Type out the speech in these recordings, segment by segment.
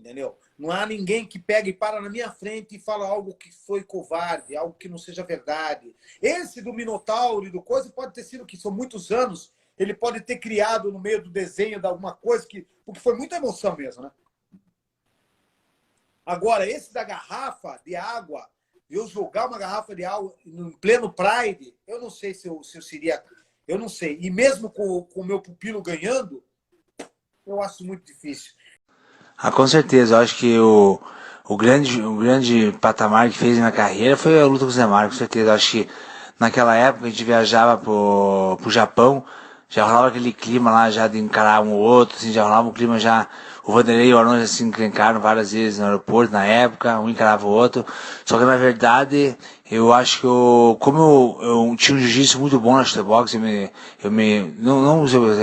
entendeu? Não há ninguém que pegue e para na minha frente e fala algo que foi covarde, algo que não seja verdade. Esse do Minotauro e do coisa pode ter sido que são muitos anos, ele pode ter criado no meio do desenho de alguma coisa, porque foi muita emoção mesmo, né? Agora, esse da garrafa de água, eu jogar uma garrafa de água em pleno Pride, eu não sei se eu seria... Eu não sei. E mesmo com o meu pupilo ganhando, eu acho muito difícil. Ah, com certeza. Eu acho que o grande patamar que fez na carreira foi a luta com o Zé Mário, com certeza. Eu acho que naquela época a gente viajava pro Japão, já rolava aquele clima lá já de encarar um ou outro, assim, já rolava um clima já. O Vanderlei e o Arnold já se encrencaram várias vezes no aeroporto, na época, um encarava o outro. Só que na verdade, eu acho que como eu tinha um jiu-jitsu muito bom na chutebox,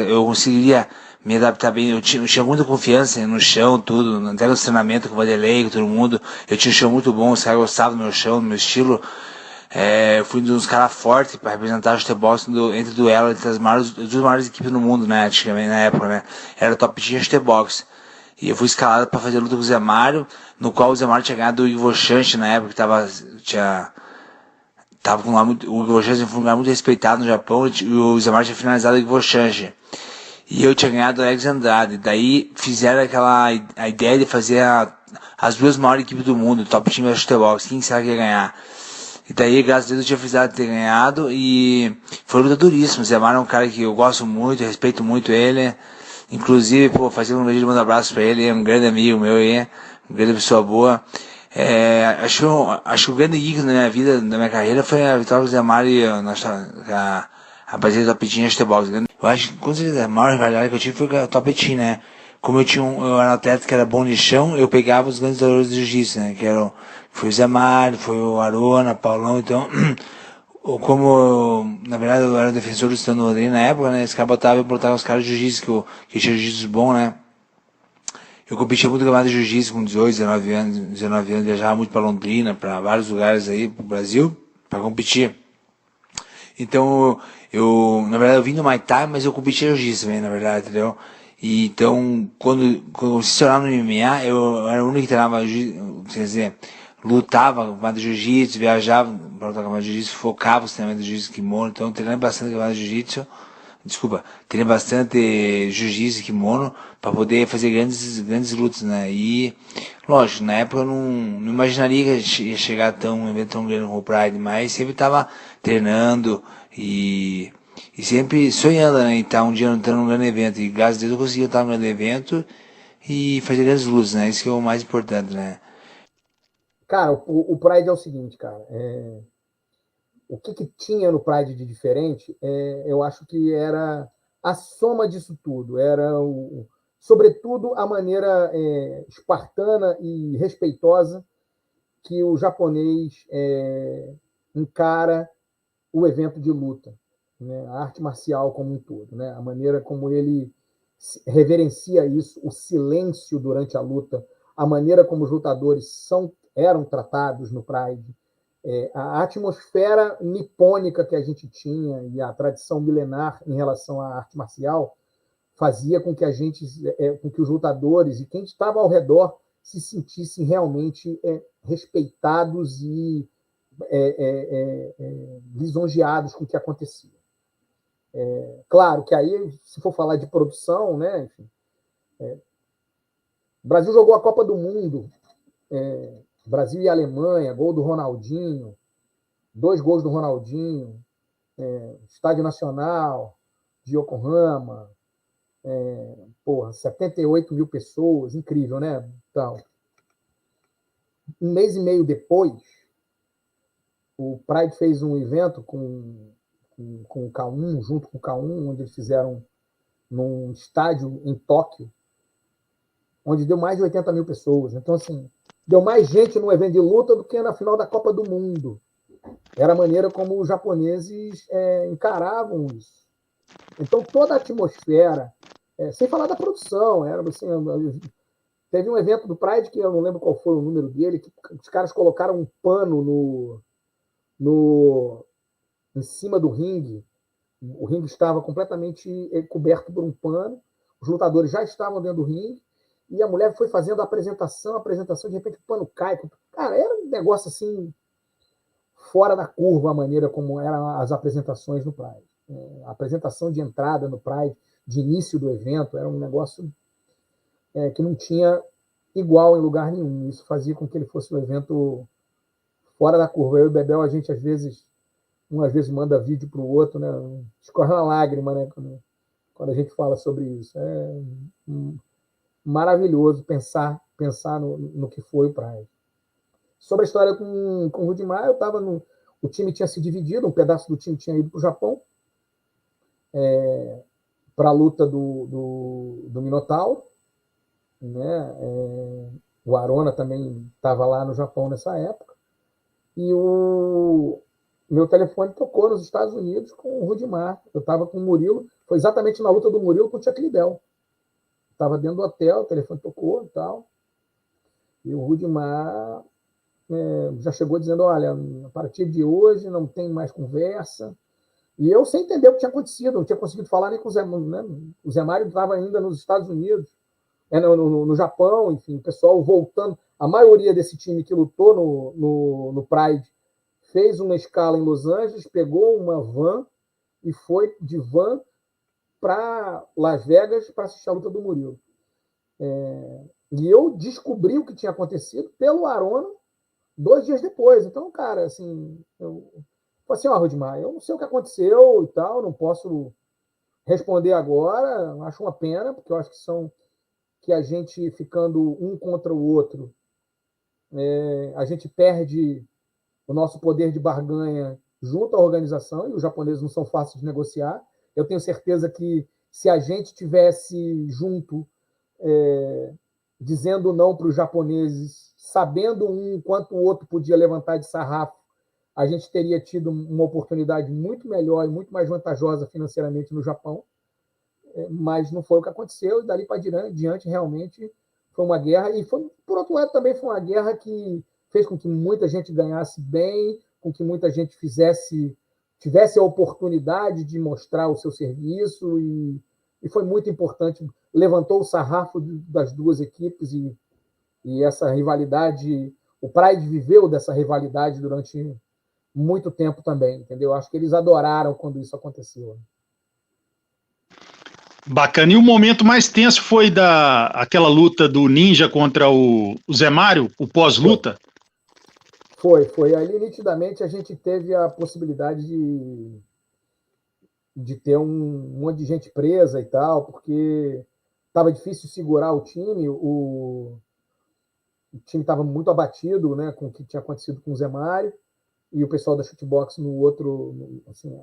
eu conseguiria me adaptar bem. Eu tinha muita confiança no chão, tudo, até no treinamento com o Vanderlei, com todo mundo. Eu tinha um chão muito bom, os caras gostavam do meu chão, do meu estilo. Eu fui um dos caras fortes para representar o chutebox entre duelo entre as duas maiores equipes do mundo, né, antigamente, na época, né. Era o Top Team chutebox. E eu fui escalado para fazer a luta com o Zé Mário, no qual o Zé Mário tinha ganhado do Ivo Chante na época, que tava com um nome, o Ivo Chante foi um lugar muito respeitado no Japão, e o Zé Mário tinha finalizado o Ivo Chante. E eu tinha ganhado o Alex Andrade. Daí fizeram a ideia de fazer as duas maiores equipes do mundo, o Top Team e a Shutterbox. Quem será que ia ganhar? E daí, graças a Deus, eu tinha precisado ter ganhado. E foi luta duríssima. O Zé Mário é um cara que eu gosto muito, respeito muito ele. Inclusive, pô, fazendo um vídeo, mando um abraço pra ele. É um grande amigo meu aí, uma grande pessoa boa. Acho que o grande geek na minha vida, na minha carreira, foi a vitória do Zé Mário e a parceria do Top Team e a Shutterbox. Eu acho que com certeza a maior rivalidade que eu tive foi com a Top Team, né? Como eu era um atleta que era bom de chão, eu pegava os grandes valores de jiu-jitsu, né? Foi o Zé Mário, foi o Arona, Paulão, então, na verdade eu era defensor do Stand Rodrigues na época, né? Esse cara botava os caras de jiu-jitsu que tinha jiu-jitsu bom, né? Eu competia muito campeonato de jiu-jitsu com 18, 19 anos, viajava muito para Londrina, para vários lugares aí, pro Brasil, para competir. Então, na verdade, eu vim do Muay Thai, mas eu competi jiu-jitsu também, na verdade, entendeu? E então, quando eu comecei a estourar no MMA, eu era o único que treinava, quer dizer, lutava com jiu-jitsu, viajava para lutar com jiu-jitsu, focava no treinamento de jiu-jitsu kimono, então treinei bastante com jiu-jitsu, desculpa, treinei bastante jiu-jitsu e kimono para poder fazer grandes lutas, né? E, lógico, na época eu não imaginaria que ia chegar um evento tão grande como o Pride, mas sempre estava treinando e sempre sonhando, né, em estar um dia entrando num grande evento. E graças a Deus eu consegui estar num grande evento e fazer grandes luzes, né? Isso que é o mais importante, né? Cara, o Pride é o seguinte, cara. O que tinha no Pride de diferente, eu acho que era a soma disso tudo. Sobretudo, a maneira espartana e respeitosa que o japonês encara o evento de luta, né? A arte marcial como um todo, né? A maneira como ele reverencia isso, o silêncio durante a luta, a maneira como os lutadores eram tratados no Pride, a atmosfera nipônica que a gente tinha e a tradição milenar em relação à arte marcial fazia com que com que os lutadores e quem estava ao redor se sentissem realmente respeitados e lisonjeados com o que acontecia. Claro que aí, se for falar de produção, né, enfim, o Brasil jogou a Copa do Mundo, Brasil e Alemanha, gol do Ronaldinho, 2 gols do Ronaldinho, Estádio Nacional de Yokohama, 78 mil pessoas, incrível, né? Então, um mês e meio depois, o Pride fez um evento com o K1, junto com o K1, onde eles fizeram num estádio em Tóquio, onde deu mais de 80 mil pessoas. Então, assim, deu mais gente no evento de luta do que na final da Copa do Mundo. Era a maneira como os japoneses encaravam isso. Então, toda a atmosfera, sem falar da produção, era assim, teve um evento do Pride, que eu não lembro qual foi o número dele, que os caras colocaram um pano em cima do ringue. O ringue estava completamente coberto por um pano, os lutadores já estavam dentro do ringue, e a mulher foi fazendo a apresentação, de repente o pano cai. Cara, era um negócio assim, fora da curva a maneira como eram as apresentações no Pride. A apresentação de entrada no Pride, de início do evento, era um negócio que não tinha igual em lugar nenhum. Isso fazia com que ele fosse um evento fora da curva. Eu e o Bebel, a gente às vezes manda vídeo para o outro, né? Escorre uma lágrima, né? Quando a gente fala sobre isso. É maravilhoso pensar no que foi o Pride. Sobre a história com o Rudimar, eu estava o time tinha se dividido, um pedaço do time tinha ido para o Japão, para a luta do Minotauro, né? O Arona também estava lá no Japão nessa época, e o meu telefone tocou nos Estados Unidos com o Rudimar. Eu estava com o Murilo, foi exatamente na luta do Murilo com o Chuck Liddell. Estava dentro do hotel, o telefone tocou e tal, e o Rudimar já chegou dizendo, olha, a partir de hoje não tem mais conversa. E eu sem entender o que tinha acontecido, não tinha conseguido falar nem com o Zé, né? O Zé Mário estava ainda nos Estados Unidos, no Japão, enfim, o pessoal voltando. A maioria desse time que lutou no Pride fez uma escala em Los Angeles, pegou uma van e foi de van para Las Vegas para assistir a luta do Murilo. E eu descobri o que tinha acontecido pelo Arona 2 dias depois. Então, cara, assim, eu falei assim, Rudimar, eu não sei o que aconteceu e tal, não posso responder agora, acho uma pena, porque eu acho que a gente ficando um contra o outro, a gente perde o nosso poder de barganha junto à organização, e os japoneses não são fáceis de negociar. Eu tenho certeza que se a gente tivesse junto, dizendo não para os japoneses, sabendo quanto o outro podia levantar de sarrafo, a gente teria tido uma oportunidade muito melhor e muito mais vantajosa financeiramente no Japão, mas não foi o que aconteceu, e dali para diante realmente foi uma guerra, e por outro lado também foi uma guerra que fez com que muita gente ganhasse bem, com que muita gente tivesse a oportunidade de mostrar o seu serviço, e foi muito importante, levantou o sarrafo das duas equipes, e essa rivalidade, o Pride viveu dessa rivalidade durante muito tempo também, entendeu? Acho que eles adoraram quando isso aconteceu. Bacana. E o momento mais tenso foi aquela luta do Ninja contra o Zé Mário, o pós-luta? Foi. Ali, nitidamente, a gente teve a possibilidade de ter um monte de gente presa e tal, porque estava difícil segurar o time, o time estava muito abatido, né, com o que tinha acontecido com o Zé Mário, e o pessoal da Shootbox no outro, assim,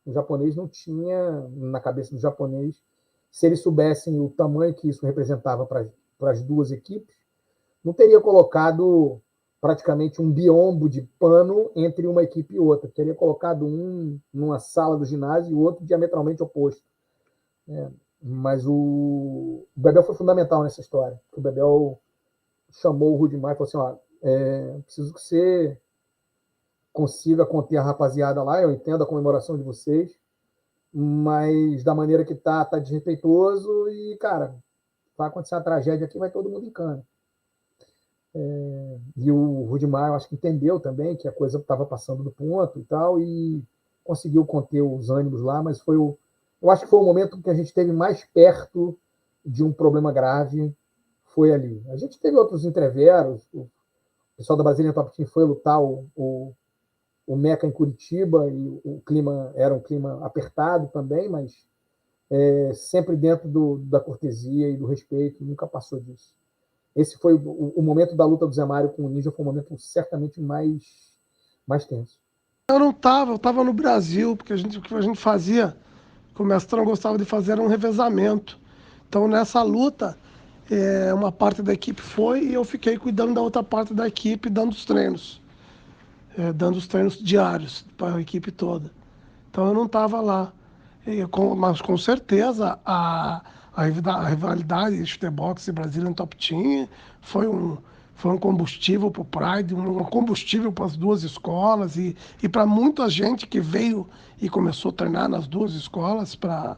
o japonês não tinha na cabeça do japonês, se eles soubessem o tamanho que isso representava para as duas equipes, não teria colocado praticamente um biombo de pano entre uma equipe e outra. Teria colocado um numa sala do ginásio e o outro diametralmente oposto. Mas o Bebel foi fundamental nessa história. O Bebel chamou o Rudimar e falou assim, preciso que você consiga conter a rapaziada lá, eu entendo a comemoração de vocês, mas da maneira que tá desrespeitoso e, cara, vai acontecer uma tragédia aqui, vai todo mundo em cana. E o Rudimar, eu acho que entendeu também que a coisa estava passando do ponto e tal, e conseguiu conter os ânimos lá, mas eu acho que foi o momento que a gente esteve mais perto de um problema grave, foi ali. A gente teve outros entreveros, o pessoal da Brasília Top Team foi lutar o Meca em Curitiba, e o clima era um clima apertado também, mas sempre dentro da cortesia e do respeito, nunca passou disso. Esse foi o momento da luta do Zé Mário com o Ninja, foi o momento certamente mais tenso. Eu estava no Brasil, porque o que a gente fazia, que o mestrão gostava de fazer, era um revezamento. Então, nessa luta, uma parte da equipe foi e eu fiquei cuidando da outra parte da equipe, dando os treinos diários para a equipe toda. Então, eu não estava lá. Mas, com certeza, a rivalidade Shooterbox e Brazilian Top Team foi um combustível para o Pride, um combustível para as duas escolas e para muita gente que veio e começou a treinar nas duas escolas para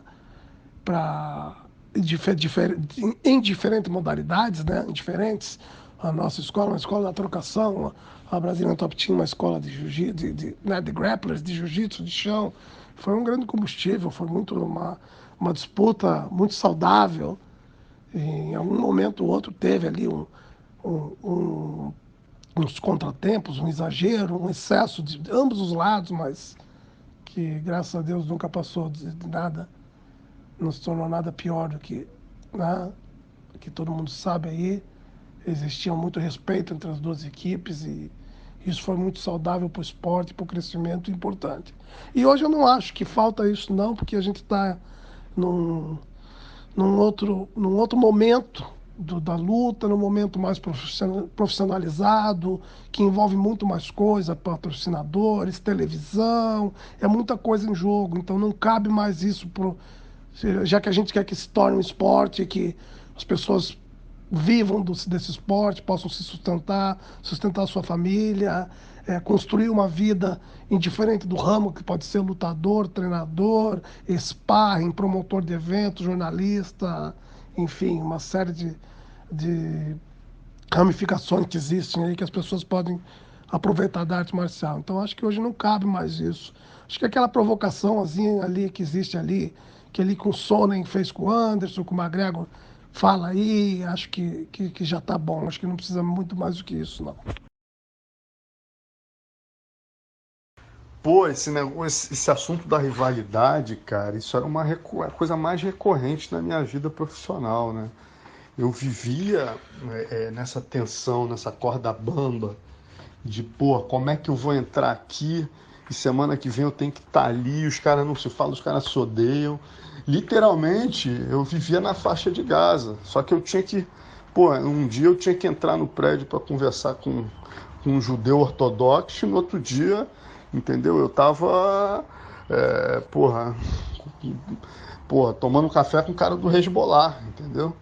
em diferentes modalidades, né? Em diferentes. A nossa escola, uma escola da trocação, a Brasília Top Team, uma escola de jiu-jitsu, né, de grapplers, de jiu-jitsu, de chão. Foi um grande combustível, foi muito uma disputa muito saudável. E em algum momento ou outro teve ali um, um, uns contratempos, um exagero, um excesso de ambos os lados, mas que graças a Deus nunca passou de nada, não se tornou nada pior do que, né, que todo mundo sabe aí. Existia muito respeito entre as duas equipes e isso foi muito saudável para o esporte, para o crescimento importante. E hoje eu não acho que falta isso não, porque a gente está num, num outro momento da luta, num momento mais profissionalizado, que envolve muito mais coisa, patrocinadores, televisão, é muita coisa em jogo, então não cabe mais isso, já que a gente quer que se torne um esporte, que as pessoas vivam desse esporte, possam se sustentar a sua família, construir uma vida indiferente do ramo, que pode ser lutador, treinador, sparring, promotor de eventos, jornalista, enfim, uma série de ramificações que existem aí que as pessoas podem aproveitar da arte marcial. Então acho que hoje não cabe mais isso. Acho que aquela provocaçãozinha ali que existe ali, que ali com o Sonnen fez com o Anderson, com o McGregor, fala aí, acho que já tá bom. Acho que não precisa muito mais do que isso, não. Pô, esse negócio, esse assunto da rivalidade, cara, isso era a coisa mais recorrente na minha vida profissional, né? Eu vivia nessa tensão, nessa corda bamba, de, pô, como é que eu vou entrar aqui e semana que vem eu tenho que estar ali, os caras não se falam, os caras se odeiam. Literalmente, eu vivia na faixa de Gaza, só que eu tinha que, pô, um dia eu tinha que entrar no prédio para conversar com um judeu ortodoxo, e no outro dia, entendeu? Eu tava, tomando café com o cara do Hezbollah, entendeu?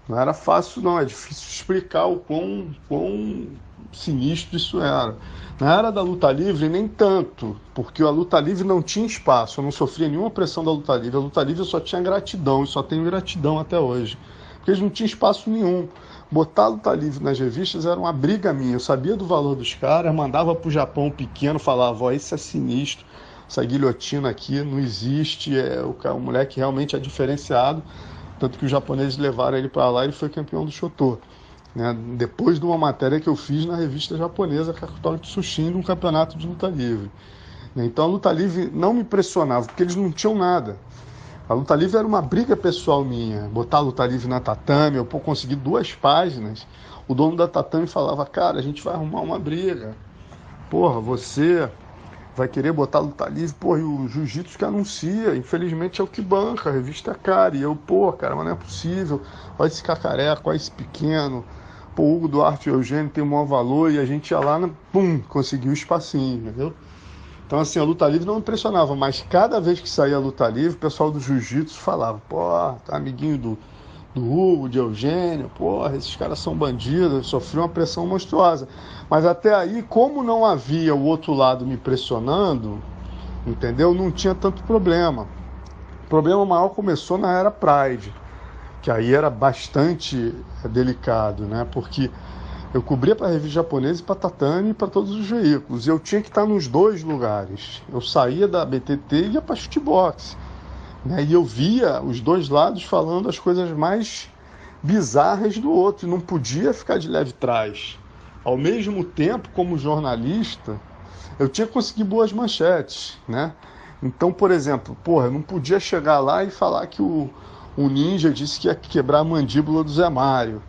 Não era fácil, não. É difícil explicar o quão sinistro isso era. Na era da luta livre, nem tanto, porque a luta livre não tinha espaço. Eu não sofria nenhuma pressão da luta livre. A luta livre eu só tinha gratidão, e só tenho gratidão até hoje. Porque eles não tinham espaço nenhum. Botar a luta livre nas revistas era uma briga minha. Eu sabia do valor dos caras, mandava pro Japão pequeno, falava, ó, isso é sinistro, essa guilhotina aqui não existe, o moleque realmente é diferenciado. Tanto que os japoneses levaram ele para lá e ele foi campeão do Shotô, né? Depois de uma matéria que eu fiz na revista japonesa Kakutora Tsushin, de um campeonato de luta livre. Então a luta livre não me impressionava, porque eles não tinham nada. A luta livre era uma briga pessoal minha. Botar a luta livre na tatame, eu consegui 2 páginas. O dono da tatame falava, cara, a gente vai arrumar uma briga. Porra, você vai querer botar luta livre, porra, e o jiu-jitsu que anuncia, infelizmente é o que banca, a revista é cara, e eu, pô, cara, mas não é possível, olha esse cacareco, olha esse pequeno, pô, o Hugo Duarte e o Eugênio tem o maior valor, e a gente ia lá, pum, conseguiu o espacinho, entendeu? Então, assim, a luta livre não me impressionava, mas cada vez que saía a luta livre, o pessoal do jiu-jitsu falava, pô, tá amiguinho do Hugo, de Eugênio, porra, esses caras são bandidos, sofri uma pressão monstruosa. Mas até aí, como não havia o outro lado me pressionando, entendeu? Não tinha tanto problema. O problema maior começou na era Pride, que aí era bastante delicado, né? Porque eu cobria para a revista japonesa e para a Tatame e para todos os veículos. E eu tinha que estar nos 2 lugares. Eu saía da BTT e ia para shootbox, né? E eu via os 2 lados falando as coisas mais bizarras do outro, e não podia ficar de leve trás. Ao mesmo tempo, como jornalista, eu tinha que conseguir boas manchetes, né? Então, por exemplo, porra, eu não podia chegar lá e falar que o Ninja disse que ia quebrar a mandíbula do Zé Mário,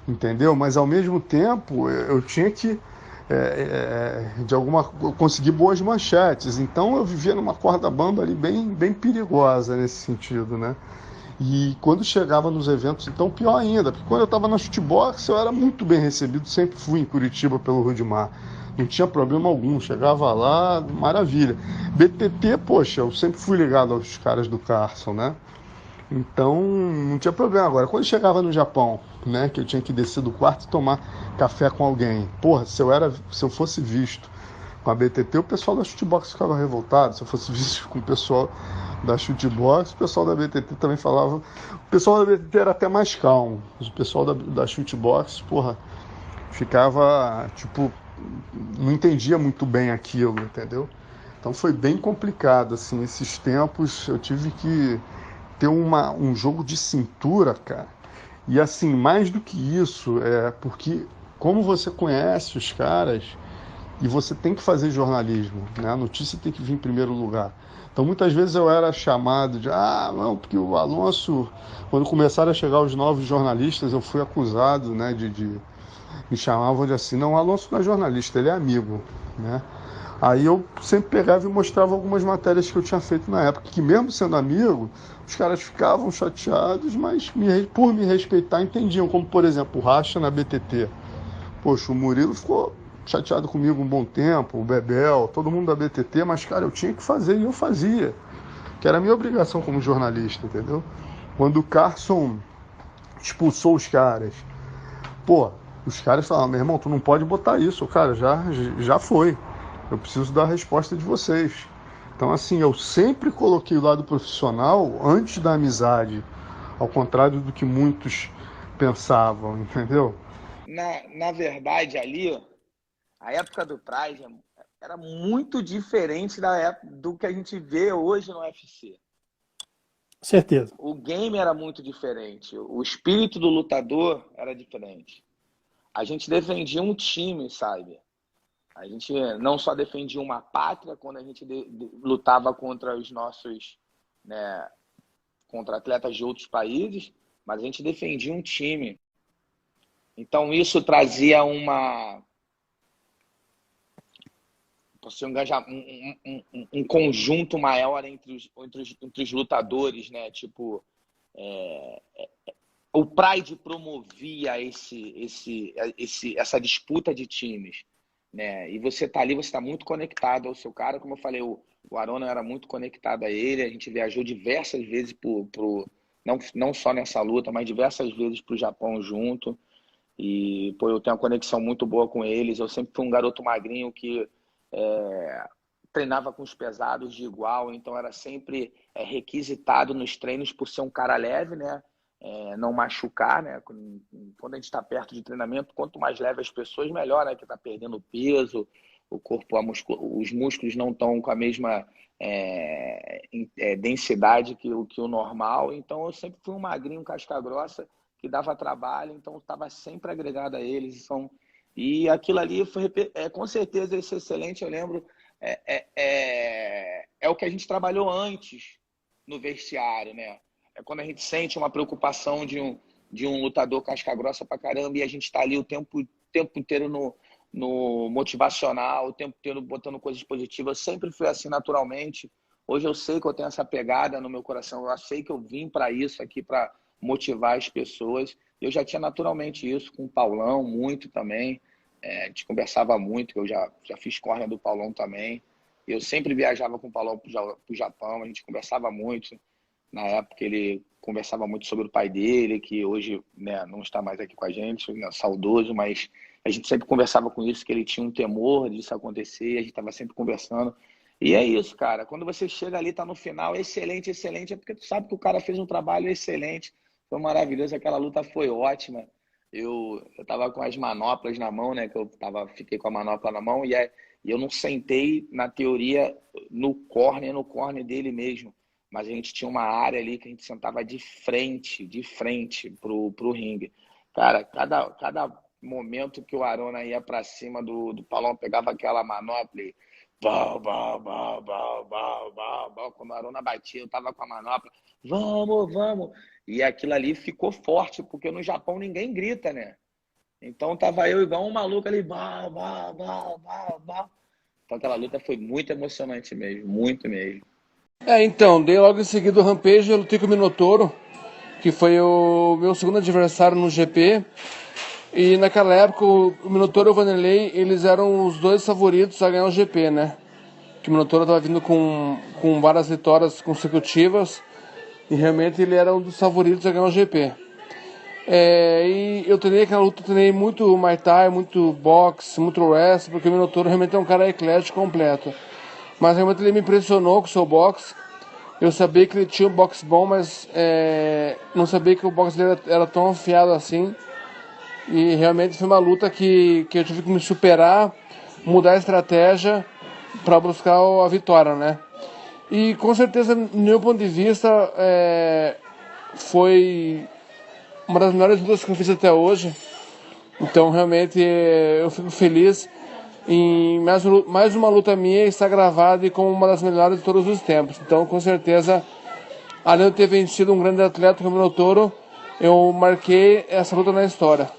entendeu? Mas ao mesmo tempo, eu tinha que conseguir boas manchetes. Então eu vivia numa corda bamba ali bem perigosa nesse sentido, né? E quando chegava nos eventos, então pior ainda, porque quando eu estava na shootbox eu era muito bem recebido, sempre fui em Curitiba pelo Rudimar, não tinha problema algum, chegava lá, maravilha. BTT, poxa, eu sempre fui ligado aos caras do Carson, né? Então não tinha problema. Agora, quando chegava no Japão, né, que eu tinha que descer do quarto e tomar café com alguém, porra, se eu fosse visto com a BTT, o pessoal da shootbox ficava revoltado. Se eu fosse visto com o pessoal da Chutebox, o pessoal da BTT também falava. O pessoal da BTT era até mais calmo, mas o pessoal da Chutebox, porra, ficava, tipo, não entendia muito bem aquilo, entendeu? Então foi bem complicado, assim, esses tempos eu tive que ter um jogo de cintura, cara. E assim, mais do que isso, porque como você conhece os caras e você tem que fazer jornalismo, né? A notícia tem que vir em primeiro lugar. Então muitas vezes eu era chamado de, não, porque o Alonso, quando começaram a chegar os novos jornalistas, eu fui acusado, né, me chamavam de assim, não, o Alonso não é jornalista, ele é amigo, né? Aí eu sempre pegava e mostrava algumas matérias que eu tinha feito na época, que mesmo sendo amigo, os caras ficavam chateados, mas por me respeitar entendiam, como por exemplo o Racha na BTT. Poxa, o Murilo ficou chateado comigo um bom tempo, o Bebel, todo mundo da BTT, mas cara, eu tinha que fazer e eu fazia, que era a minha obrigação como jornalista, entendeu? Quando o Carson expulsou os caras, pô, os caras falaram, meu irmão, tu não pode botar isso, cara, já foi. Eu preciso dar a resposta de vocês. Então, assim, eu sempre coloquei o lado profissional antes da amizade, ao contrário do que muitos pensavam, entendeu? Na verdade, ali, a época do Pride era muito diferente da época, do que a gente vê hoje no UFC. Certeza. O game era muito diferente, o espírito do lutador era diferente. A gente defendia um time, sabe? A gente não só defendia uma pátria quando a gente lutava contra os nossos, né, contra atletas de outros países, mas a gente defendia um time. Então isso trazia um conjunto maior entre os lutadores, né? Tipo, o Pride promovia essa disputa de times, né? E você tá ali, você tá muito conectado ao seu cara, como eu falei, o Arona era muito conectado a ele, a gente viajou diversas vezes não só nessa luta, mas diversas vezes pro Japão junto. E, pô, eu tenho uma conexão muito boa com eles. Eu sempre fui um garoto magrinho que treinava com os pesados de igual, então era sempre requisitado nos treinos por ser um cara leve, né? Não machucar, né? Quando a gente está perto de treinamento, quanto mais leve as pessoas, melhor, né? Que tá perdendo peso, o corpo, os músculos não estão com a mesma densidade que o normal. Então eu sempre fui um magrinho, casca grossa, que dava trabalho, então estava sempre agregado a eles. E aquilo ali foi, com certeza, esse excelente, eu lembro, é o que a gente trabalhou antes no vestiário, né? É quando a gente sente uma preocupação de um lutador casca grossa pra caramba e a gente está ali o tempo inteiro no motivacional, o tempo inteiro botando coisas positivas. Eu sempre fui assim naturalmente. Hoje eu sei que eu tenho essa pegada no meu coração, eu sei que eu vim para isso aqui, para motivar as pessoas. Eu já tinha naturalmente isso com o Paulão, muito também. A gente conversava muito, eu já fiz corner do Paulão também. Eu sempre viajava com o Paulão para o Japão, a gente conversava muito. Na época ele conversava muito sobre o pai dele, que hoje, né, não está mais aqui com a gente, né, saudoso, mas a gente sempre conversava com isso, que ele tinha um temor disso acontecer, a gente estava sempre conversando. E é isso, cara. Quando você chega ali, tá no final, excelente, excelente, é porque tu sabe que o cara fez um trabalho excelente. Foi maravilhoso, aquela luta foi ótima. Eu tava com as manoplas na mão, né? Que fiquei com a manopla na mão e eu não sentei, na teoria, no corner dele mesmo. Mas a gente tinha uma área ali que a gente sentava de frente pro ringue. Cara, cada momento que o Arona ia para cima do Paulão, pegava aquela manopla e bau, bau, bau, bau, bau, bau, bau. Quando o Arona batia, eu tava com a manopla, vamos. E aquilo ali ficou forte, porque no Japão ninguém grita, né? Então tava eu igual um maluco ali, bau, bau, bau, bau, bau. Então aquela luta foi muito emocionante mesmo, muito mesmo. Então, dei logo em seguida o Rampage, eu lutei com o Minotauro, que foi o meu segundo adversário no GP. E naquela época o Minotauro e o Vanderlei, eles eram os dois favoritos a ganhar o GP, né? Que o Minotauro estava vindo com várias vitórias consecutivas e realmente ele era um dos favoritos a ganhar o GP. E eu treinei aquela luta, treinei muito Muay Thai, muito boxe, muito wrestling, porque o Minotauro realmente é um cara eclético completo. Mas realmente ele me impressionou com o seu boxe Eu sabia que ele tinha um boxe bom, mas não sabia que o boxe dele era tão afiado assim. E realmente foi uma luta que eu tive que me superar, mudar a estratégia para buscar a vitória, né? E com certeza, do meu ponto de vista, foi uma das melhores lutas que eu fiz até hoje. Então realmente eu fico feliz em mais uma luta minha estar gravada e como uma das melhores de todos os tempos. Então com certeza, além de eu ter vencido um grande atleta como o Minotauro, eu marquei essa luta na história.